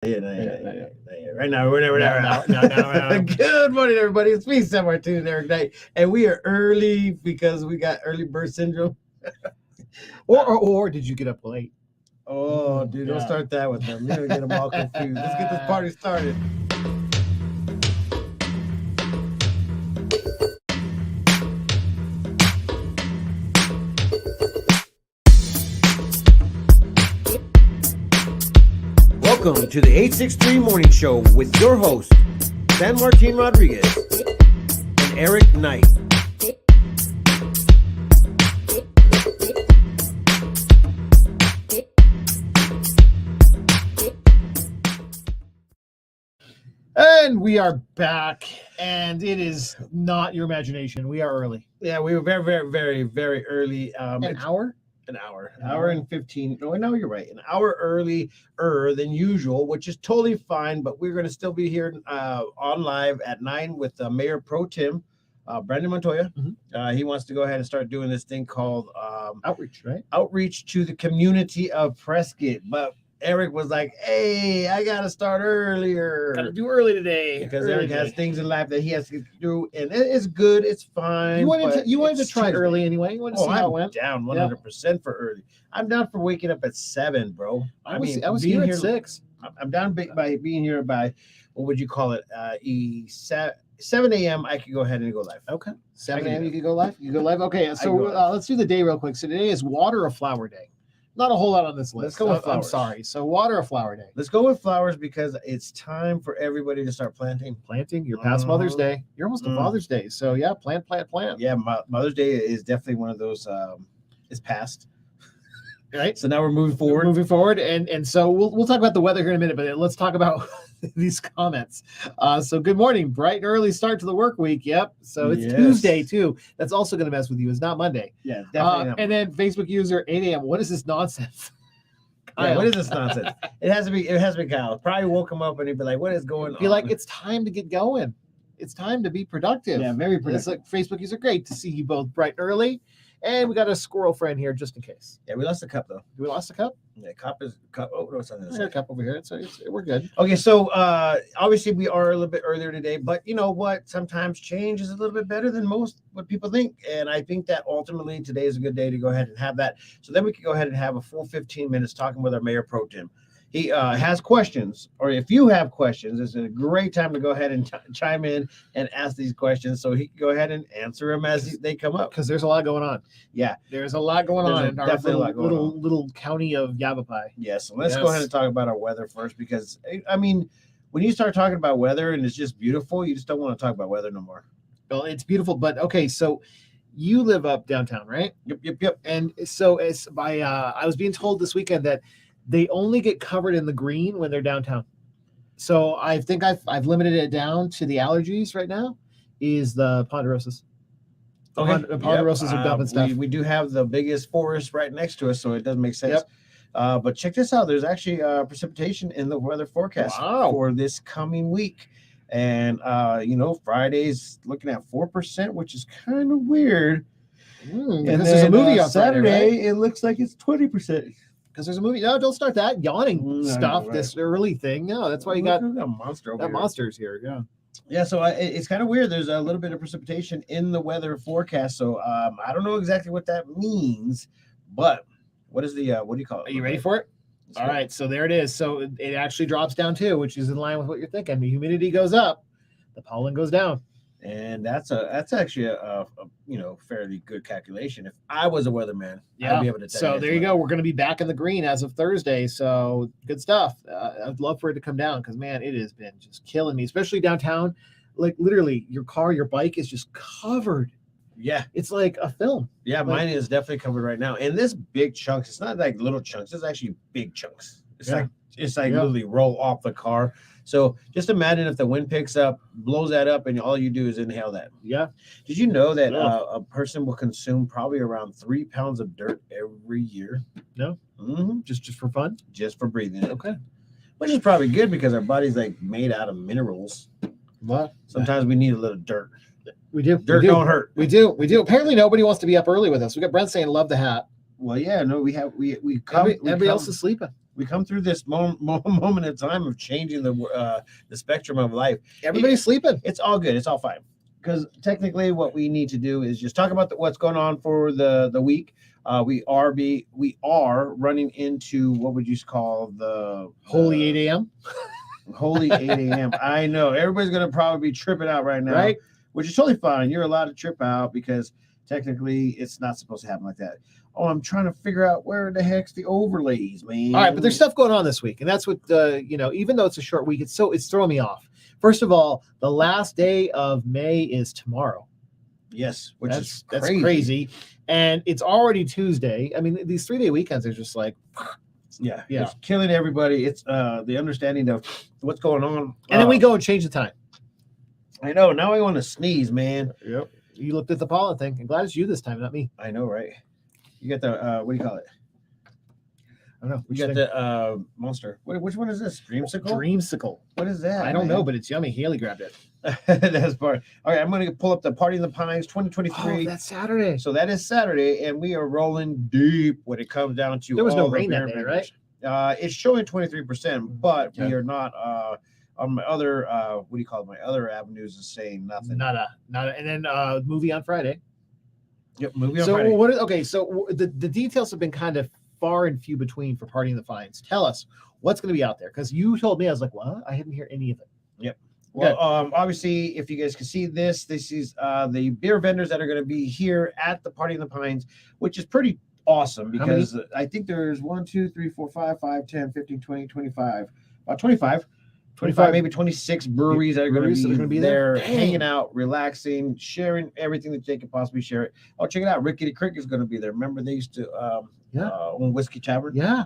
Right now, we're now. Good morning, everybody. It's me, Sam Martin and Eric Knight, and we are early because we got early bird syndrome. or did you get up late? Oh, dude, don't start that with them. You're gonna get them all confused. Let's get this party started. Welcome to the 863 Morning Show with your host, San Martin Rodriguez and Eric Knight. And we are back, and it is not your imagination. We are early. Yeah, we were very early. An hour and 15. No, you're right. An hour earlier than usual, which is totally fine. But we're going to still be here on live at 9 with Mayor Pro Tem Brandon Montoya. Mm-hmm. He wants to go ahead and start doing this thing called outreach, right? Outreach to the community of Prescott. But Eric was like, "Hey, I got to start earlier. Got to do early today because Eric has things in life that he has to do, and it's good. It's fine. You wanted to try early anyway. You wanted to see how it went. Down 100% for early. I'm down for waking up at 7, bro. I was here at 6. I'm down by being here by, what would you call it? 7 a.m. I could go ahead and go live. Okay. 7 a.m. You could go live. You go live. Okay. So let's do the day real quick. So today is water or flower day. Not a whole lot on this list. Let's go with flowers. I'm sorry. So water or flower day? Let's go with flowers because it's time for everybody to start planting. You're past Mother's Day. You're almost to Father's Day. So yeah, plant. Yeah, Mother's Day is definitely one of those. It's past. Right. So now we're moving forward. And so we'll talk about the weather here in a minute, but let's talk about these comments. So good morning, bright and early start to the work week. Yep. So it's Tuesday too. That's also going to mess with you. It's not Monday. Yeah, definitely. And then Facebook user 8 a.m. What is this nonsense? Yeah, what is this nonsense? It has to be Kyle. Probably woke him up and he'd be like, "What is going on?" Be like, it's time to get going. It's time to be productive. Yeah, very productive. It's like Facebook user, great to see you both bright and early. And we got a squirrel friend here just in case. Yeah, we lost the cup though. We lost the cup? Yeah, cup. Oh, no, it's on this. I got a cup over here. We're good. Okay, so obviously we are a little bit earlier today, but you know what? Sometimes change is a little bit better than what people think. And I think that ultimately today is a good day to go ahead and have that. So then we can go ahead and have a full 15 minutes talking with our Mayor Pro Tem. He has questions, or if you have questions, it's a great time to go ahead and chime in and ask these questions so he can go ahead and answer them as they come up. Because there's a lot going on. Yeah. There's a lot going on in our little county of Yavapai. Yes. So let's go ahead and talk about our weather first, because, I mean, when you start talking about weather and it's just beautiful, you just don't want to talk about weather no more. Well, it's beautiful, but okay, so you live up downtown, right? Yep. And so I was being told this weekend that they only get covered in the green when they're downtown. So I think I've limited it down to the allergies right now is the ponderosas. Okay. The ponderosas are dumping stuff. We do have the biggest forest right next to us, so it doesn't make sense. Yep. But check this out. There's actually precipitation in the weather forecast for this coming week. And, Friday's looking at 4%, which is kind of weird. And there's a movie on Saturday, Friday, right? It looks like it's 20%. Because there's a movie. No, don't start that yawning stuff. Right. This early thing. No, that's why you got a monster over here. Monster's here. Yeah. Yeah. So it's kind of weird. There's a little bit of precipitation in the weather forecast. So I don't know exactly what that means, but what is the what do you call it? Are you ready for it? All right. So there it is. So it actually drops down too, which is in line with what you're thinking. The humidity goes up, the pollen goes down. And that's actually a fairly good calculation. If I was a weatherman, I'd be able to tell you. So there you go. We're going to be back in the green as of Thursday. So good stuff. I'd love for it to come down because, man, it has been just killing me, especially downtown. Like literally your bike is just covered. Yeah. It's like a film. Yeah, mine is definitely covered right now. And this big chunks, it's not like little chunks. It's actually big chunks. It's like literally roll off the car. So just imagine if the wind picks up, blows that up, and all you do is inhale that. Yeah. Did you know that a person will consume probably around 3 pounds of dirt every year? No. Mm-hmm. Just for fun? Just for breathing it. Okay. Which is probably good because our body's like made out of minerals. What? Sometimes we need a little dirt. We do. Dirt don't hurt. We do. Apparently nobody wants to be up early with us. We got Brent saying, love the hat. Well, yeah, no, we have we come. Everybody else is sleeping. We come through this moment in time of changing the spectrum of life. Everybody's sleeping. It's all good. It's all fine. Because technically, what we need to do is just talk about what's going on for the week. We are running into what would you call the Holy 8 a.m. Holy 8 a.m. I know everybody's gonna probably be tripping out right now, Right? Which is totally fine. You're allowed to trip out because technically it's not supposed to happen like that. Oh, I'm trying to figure out where the heck's the overlays, man. All right, but there's stuff going on this week, and that's what even though it's a short week, it's throwing me off. First of all, the last day of May is tomorrow. Yes, which is that's crazy, and it's already Tuesday. I mean, these 3-day weekends are just like, yeah, Yeah. it's killing everybody. It's the understanding of what's going on, and then we go and change the time. I know. Now I want to sneeze, man. Yep. You looked at the pollen thing. I'm glad it's you this time, not me. I know, right? You got the what do you call it? I don't know. You got the monster. Which one is this? Dreamsicle? Dreamsicle. What is that? I don't man? know, but it's yummy. Haley grabbed it. That's part. All right, I'm going to pull up the Party in the Pines 2023. Oh, that's Saturday. So that is Saturday, and we are rolling deep when it comes down to. There was no all the rain that beer day, vendors. It's showing 23%, but we Okay. are not. On my other, what do you call it? My other avenues is saying nothing. Nada. And then movie on Friday. Yep, movie on So Friday. the details have been kind of far and few between for Party in the Pines. Tell us what's going to be out there, because you told me, I was like, what? I didn't hear any of it. Well, obviously, if you guys can see this is the beer vendors that are going to be here at the Party in the Pines, which is pretty awesome How many? because I think there's 1, 2, 3, 4, 5, 5, 10, 15, 20, 25, about 25, 25 maybe 26 breweries that are going breweries that are to gonna be be there, there? Dang. hanging out, relaxing, sharing everything that they can possibly share it. Oh, check it out. Rickety Crick is going to be there. Remember they used to own Whiskey Tavern? Yeah.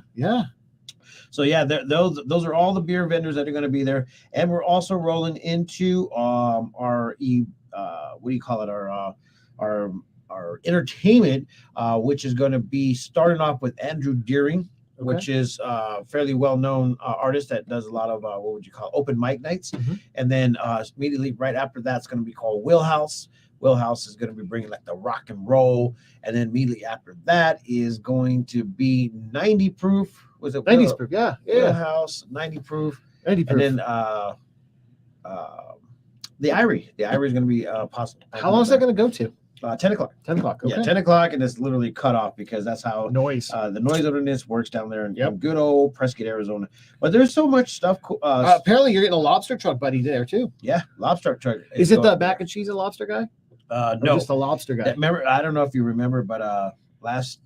So yeah, those are all the beer vendors that are going to be there, and we're also rolling into our what do you call it, our entertainment, which is going to be starting off with Andrew Deering, which is fairly well known artist that does a lot of what would you call open mic nights, Mhm. and then immediately right after that's going to be called Wheelhouse. Wheelhouse is going to be bringing like the rock and roll, and then immediately after that is going to be 90 proof. Was it 90s proof. Yeah. Wheelhouse 90 proof, 90 proof. and then the Irie. The Irie is going to be possible. How long is that going to go to? 10 o'clock. 10 o'clock. Okay. Yeah, 10 o'clock, and it's literally cut off because that's how Noise. the noise ordinance works down there in Yep. good old Prescott, Arizona. But there's so much stuff. Apparently, you're getting a lobster truck buddy there too. Yeah, lobster truck. Is it the going mac and cheese and lobster guy? there. Or No, just the lobster guy. remember. I don't know if you remember, but last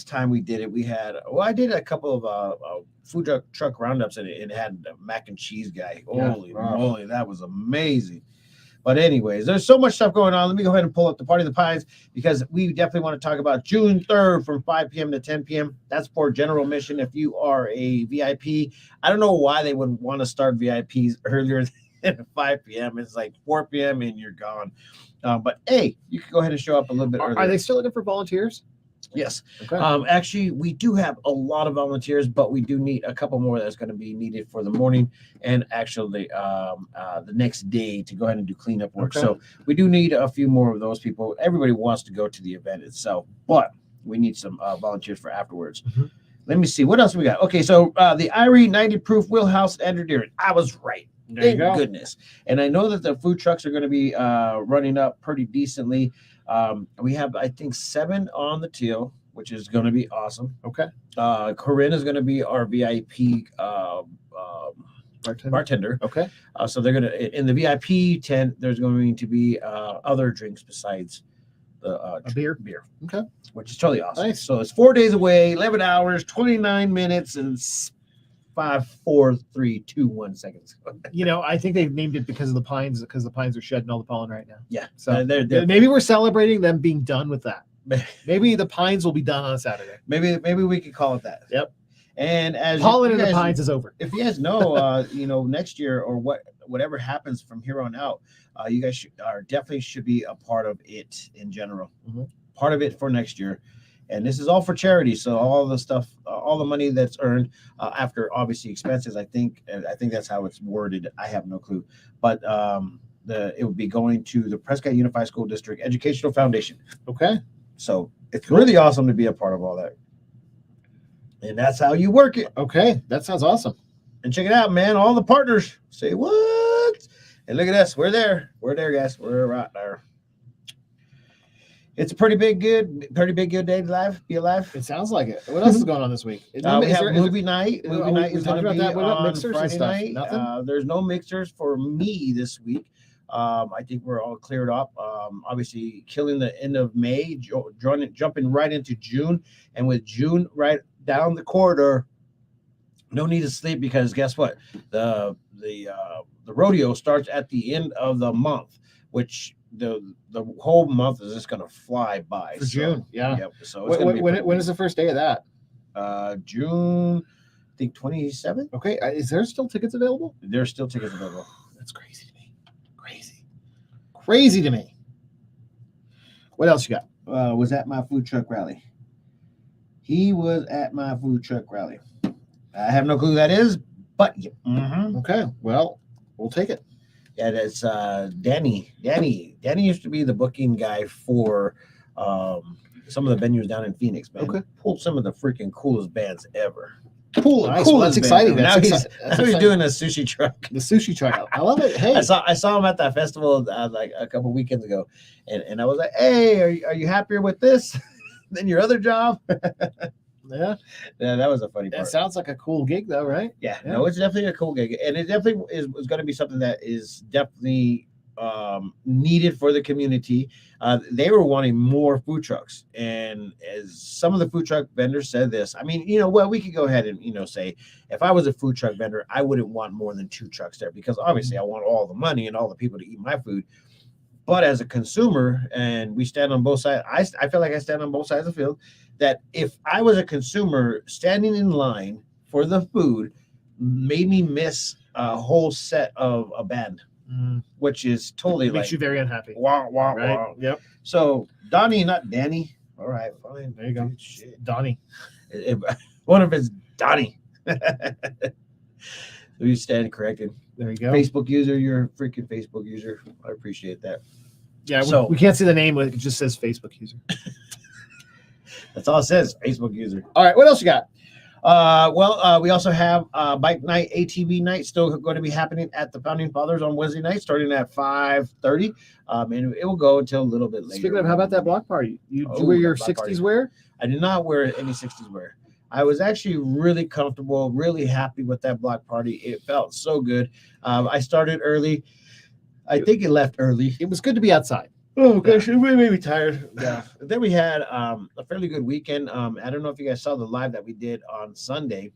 time we did it, we had. Well, I did a couple of food truck roundups, and it had the mac and cheese guy. Yeah. Holy moly, that was amazing. But anyways, there's so much stuff going on. Let me go ahead and pull up the Party of the Pines because we definitely want to talk about June 3rd from 5 p.m. to 10 p.m. That's for general admission. If you are a VIP, I don't know why they would want to start VIPs earlier than 5 p.m. It's like 4 p.m. and you're gone. But hey, you can go ahead and show up a little bit earlier. Are they still looking for volunteers? Yes. Okay. Actually, we do have a lot of volunteers, but we do need a couple more that's going to be needed for the morning and actually the next day to go ahead and do cleanup work. Okay. So we do need a few more of those people. Everybody wants to go to the event itself, but we need some volunteers for afterwards. Mhm. Let me see what else we got. Okay, so the Irie 90 proof Wheelhouse Andrew Deering. I was right. There you Thank go. goodness. And I know that the food trucks are going to be running up pretty decently. We have, I think, 7 on the till, which is going to be awesome. Okay. Corinne is going to be our VIP bartender. Okay. So they're going to, in the VIP tent, there's going to be other drinks besides the A beer. beer. Okay. Which is totally awesome. Nice. So it's 4 days away, 11 hours, 29 minutes, and 5, 4, 3, 2, 1 seconds. I think they've named it because of the pines are shedding all the pollen right now. Yeah. So they're maybe we're celebrating them being done with that. Maybe the pines will be done on Saturday. maybe we could call it that. Yep. And as Pollen you in the guys- pines is over. if you guys know, next year or whatever happens from here on out, you guys definitely should be a part of it in general. Mhm. Part of it for next year, and this is all for charity. So all the stuff, all the money that's earned after obviously expenses, I think that's how it's worded. I have no clue, but it would be going to the Prescott Unified School District Educational Foundation. Okay. So it's Cool. really awesome to be a part of all that. And that's how you work it. Okay, that sounds awesome. And check it out, man. All the partners say what? And look at us. We're there. We're there, guys. We're right there. It's a pretty big good day to be alive. It sounds like it. What else is going on this week? We have movie night. Movie night we is talked going to about be that. What about on mixers and Friday stuff? night. Nothing? There's no mixers for me this week. I think we're all cleared up. Obviously, killing the end of May, jumping right into June, and with June right down the corridor, no need to sleep because guess what? The rodeo starts at the end of the month, which the whole month is just going to fly by. For June, yeah. Yep. So it's gonna be when is the first day of that? June, I think 27th. Okay, is there still tickets available? There's still tickets available. That's crazy to me. Crazy to me. What else you got? Was at my food truck rally. He was at my food truck rally. I have no clue who that is, but Okay, well, we'll take it. yeah, that's Danny. Danny used to be the booking guy for some of the venues down in Phoenix, man. Okay. Pulled some of the freaking coolest bands ever. Nice. Well, that's bands exciting. ever. That's Now exciting. now he's doing a sushi truck. The sushi truck. I love it. Hey, I saw him at that festival like a couple weekends ago, and I was like, "Hey, are you happier with this than your other job?" yeah, Yeah, that was a funny it part. sounds like a cool gig, though, right? Yeah, Yeah. no, it's definitely a cool gig, and it definitely is going to be something that is definitely needed for the community. They were wanting more food trucks, and as some of the food truck vendors said this, I mean, well, we could go ahead and say, if I was a food truck vendor, I wouldn't want more than 2 trucks there because obviously I want all the money and all the people to eat my food. But as a consumer, and we stand on both sides, I feel like I stand on both sides of the field. That if I was a consumer standing in line for the food, made me miss a whole set of a band, which is totally It makes like you very unhappy. wah wah Right? wah. Yep. So Donnie, not Danny. All right, fine. There you go. Shit. Donnie. One of it's Donnie. We stand corrected. There you go. Facebook user, you're a freaking Facebook user. I appreciate that. Yeah, So- we can't see the name. It just says Facebook user. That's all it says. Facebook user. All right, what else you got? We also have bike night, ATV night, still going to be happening at the Founding Fathers on Wednesday night, starting at 5:30. And it will go until a little bit later. Speaking of, how about that block party? You Oh, wear your that block 60s party. wear? I did not wear any 60s wear. I was actually really comfortable, really happy with that block party. It felt so good. I started early. I think it left early. It was good to be outside. Oh gosh, it made me tired. Yeah. Then we had a fairly good weekend. I don't know if you guys saw the live that we did on Sunday.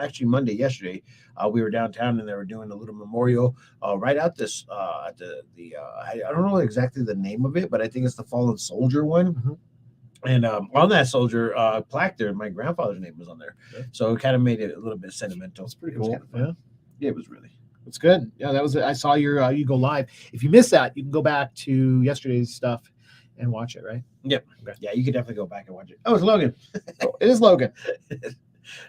Actually Monday, yesterday. We were downtown and they were doing a little memorial right out this at I don't know exactly the name of it, but I think it's the Fallen Soldier one. Mhm. And on that soldier plaque there, my grandfather's name was on there. Okay. So it kind of made it a little bit sentimental. That's pretty It was cool. kinda fun. Yeah. Yeah, it was really. It's good. Yeah, that was it. I saw your you go live. If you missed that, you can go back to yesterday's stuff and watch it, right? Yeah, you could definitely go back and watch it. Oh, it's Logan. Oh, it is Logan. It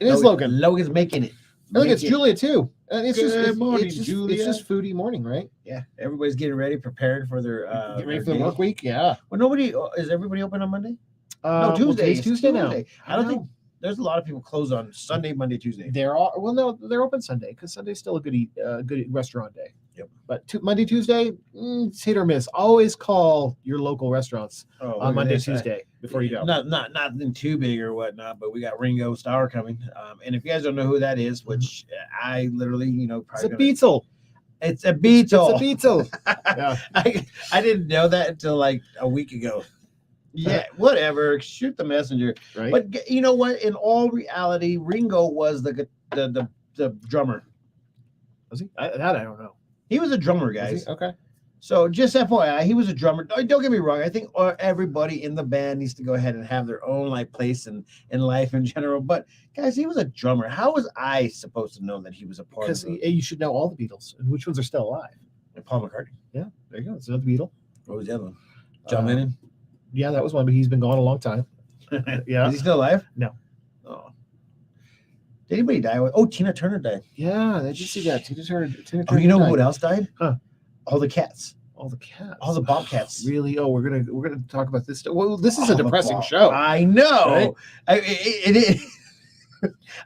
is Logan. Logan's making it. I think it's Make it. Julia too. And it's Good just morning, it's Julia. just foodie morning, right? Yeah, everybody's getting ready, preparing for their Get ready their for the day. work week. Yeah. Well, nobody is everybody open on Monday? No, Well, Tuesday. today's It's Tuesday now. I don't think there's a lot of people closed on Sunday, Monday, Tuesday. They're all well. No, they're open Sunday because Sunday's still a good restaurant day. Yep. But Monday, Tuesday, it's hit or miss. Always call your local restaurants Oh, look on at Monday, this. Tuesday before you go. Not nothing too big or whatnot, but we got Ringo Starr coming. And if you guys don't know who that is, which I literally, It's a probably Beatle. it's a Beatle. It's a Beatle. Yeah. I didn't know that until like a week ago. Yeah, whatever. Shoot the messenger. Right. But you know what? In all reality, Ringo was the drummer. Was he? That I don't know. He was a drummer, Was he? guys. Okay. So just FYI, he was a drummer. Don't get me wrong. I think everybody in the band needs to go ahead and have their own like place in life in general. But guys, he was a drummer. How was I supposed to know that he was a part Because of you should know all the Beatles and which ones are still alive. Paul McCartney? There you go. It's another Beatle. What was the other one? John Uh, Lennon? Yeah, that was one, but he's been gone a long time. Yeah. Is he still alive? No. Oh. Did anybody die? Oh, Tina Turner died. Yeah, did you see that? Tina Turner Oh, you know died. what else died? Huh. All the cats. All the cats. All the bobcats. Really? Oh, we're gonna talk about this. Well, this is All a the depressing bob- show. I know. Right? It is.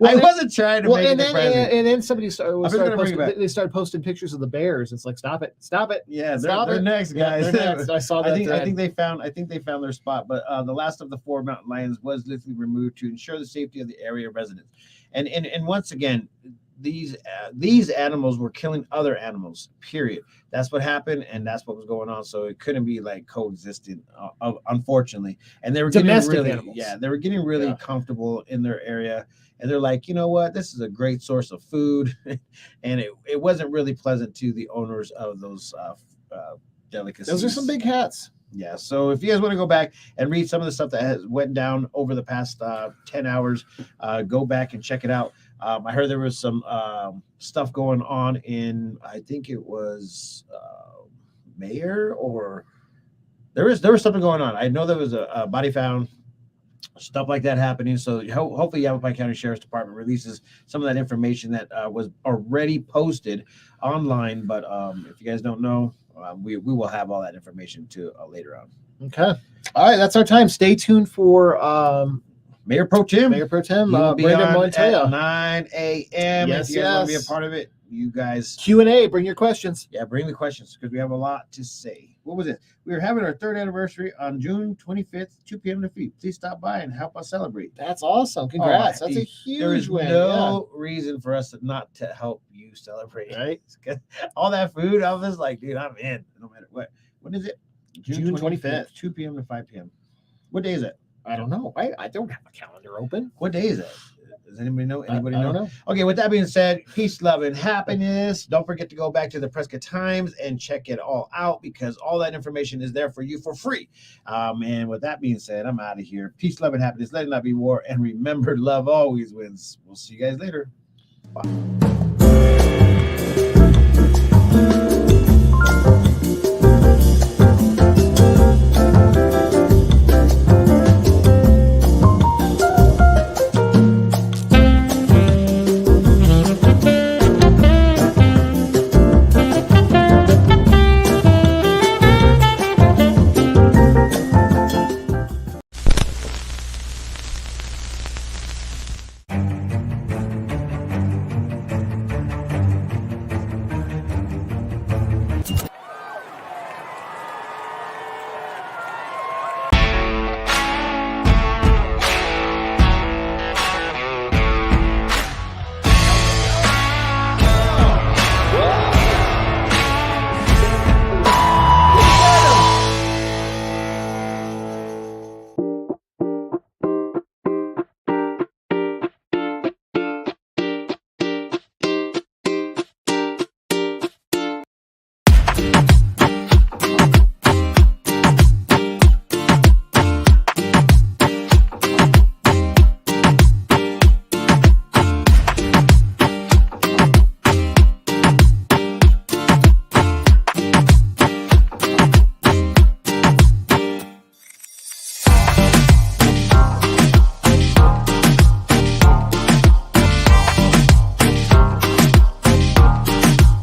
I wasn't trying to Well, make and it then depressing. and then somebody started, just gonna bring posting, it back. they started posting pictures of the bears. It's like, stop it. Yeah, Stop they're it. next, Yeah, guys. they're next. I saw that. I think they found their spot, but the last of the 4 mountain lions was literally removed to ensure the safety of the area residents. And once again, these animals were killing other animals. Period. That's what happened, and that's what was going on. So it couldn't be like coexisting, unfortunately. And they were Domestic getting really, animals. yeah, they were getting really Yeah. comfortable in their area. And they're like, you know what? This is a great source of food, and it wasn't really pleasant to the owners of those delicacies. Those are some big cats. Yeah. So if you guys want to go back and read some of the stuff that has went down over the past 10 hours, go back and check it out. I heard there was some stuff going on in, I think it was Mayor, or there was something going on. I know there was a body found, stuff like that happening. So hopefully Yavapai County Sheriff's Department releases some of that information that was already posted online. But if you guys don't know, we will have all that information too later on. Okay. All right, that's our time. Stay tuned for Mayor Pro Tem. Mayor Pro Tem He will be Brandon on Montoya. at 9 a.m. Yes, if you guys want to be a yes. part of it, you guys, Q&A. Bring your questions. yeah, bring the questions because we have a lot to say. What was it? We were having our 3rd anniversary on June 25th, 2 p.m. to feet. Please stop by and help us celebrate. That's awesome. Congrats. That's a There is huge win. no reason for us not to help you celebrate. Right? All that food, I was like, dude, I'm in no matter what. When is it? June 25th. 2 p.m. to 5 p.m. What day is it? I don't know. I don't have a calendar open. What day is it? Does anybody know? Anybody I know? don't know. Okay, with that being said, peace, love, and happiness. Don't forget to go back to the Prescott Times and check it all out because all that information is there for you for free. And with that being said, I'm out of here. Peace, love, and happiness. Let it not be war. And remember, love always wins. We'll see you guys later. Bye.